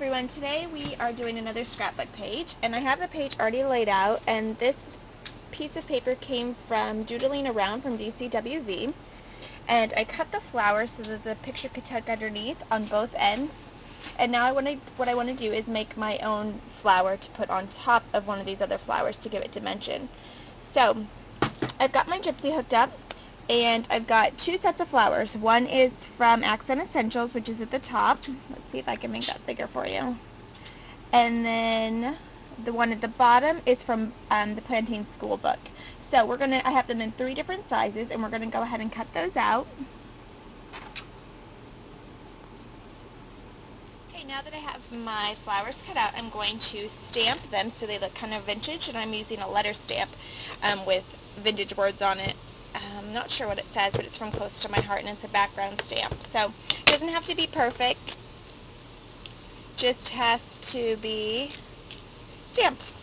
everyone, today we are doing another scrapbook page, and I have the page already laid out, and this piece of paper came from Doodling Around from DCWZ, and I cut the flower so that the picture could tuck underneath on both ends, and now what I want to do is make my own flower to put on top of one of these other flowers to give it dimension. So, I've got my gypsy hooked up, and I've got two sets of flowers. One is from Accent Essentials, which is at the top. Let's see if I can make that bigger for you. And then the one at the bottom is from the Plantain School book. So I have them in 3 different sizes, and we're gonna go ahead and cut those out. Okay, now that I have my flowers cut out, I'm going to stamp them so they look kind of vintage, and I'm using a letter stamp with vintage words on it. I'm not sure what it says, but it's from Close to My Heart, and it's a background stamp. So it doesn't have to be perfect, just has to be stamped.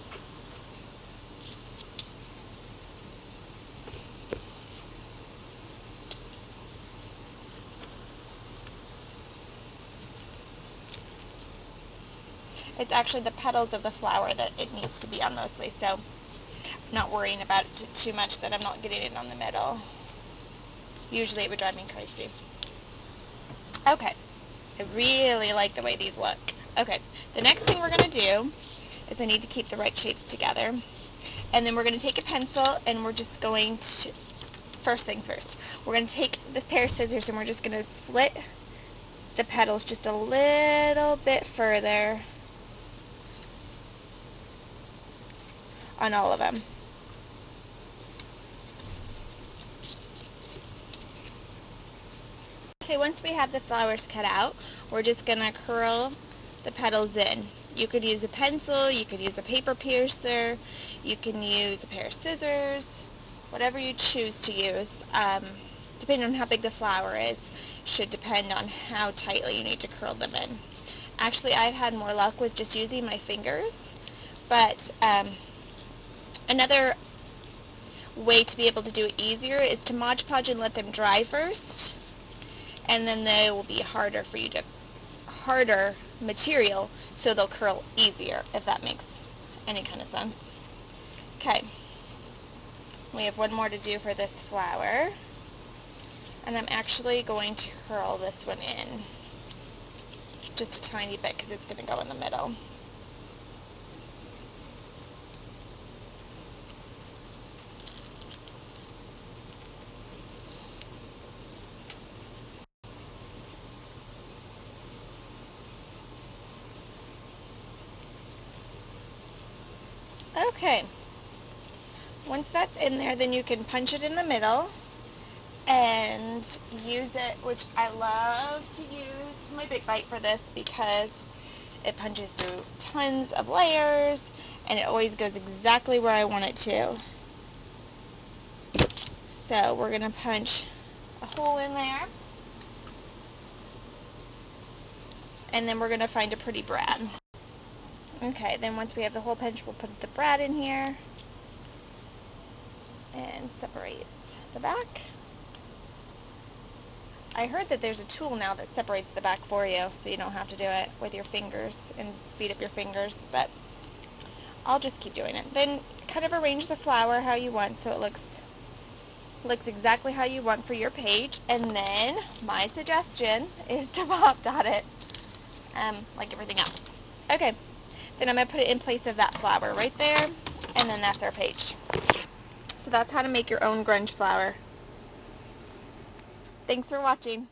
It's actually the petals of the flower that it needs to be on mostly, so I'm not worrying about it too much that I'm not getting it on the middle. Usually it would drive me crazy. Okay, I really like the way these look. Okay, the next thing we're going to do is I need to keep the right shapes together. And then we're going to take a pencil, and we're just going to, first things first, we're going to take this pair of scissors, and we're just going to slit the petals just a little bit further on all of them. Okay, once we have the flowers cut out, we're just going to curl the petals in. You could use a pencil, you could use a paper piercer, you can use a pair of scissors, whatever you choose to use. Depending on how big the flower is, should depend on how tightly you need to curl them in. Actually, I've had more luck with just using my fingers, but another way to be able to do it easier is to Mod Podge and let them dry first, and then they will be harder material, so they'll curl easier, if that makes any kind of sense. Okay, we have one more to do for this flower, and I'm actually going to curl this one in just a tiny bit because it's going to go in the middle. Okay, once that's in there, then you can punch it in the middle and use it, which I love to use my Big Bite for this because it punches through tons of layers and it always goes exactly where I want it to. So we're going to punch a hole in there, and then we're going to find a pretty brad. Okay, then once we have the hole punched, we'll put the brad in here and separate the back. I heard that there's a tool now that separates the back for you, so you don't have to do it with your fingers and beat up your fingers, but I'll just keep doing it. Then kind of arrange the flower how you want so it looks exactly how you want for your page, and then my suggestion is to pop dot it like everything else. Okay. Then I'm going to put it in place of that flower right there, and then that's our page. So that's how to make your own grunge flower. Thanks for watching.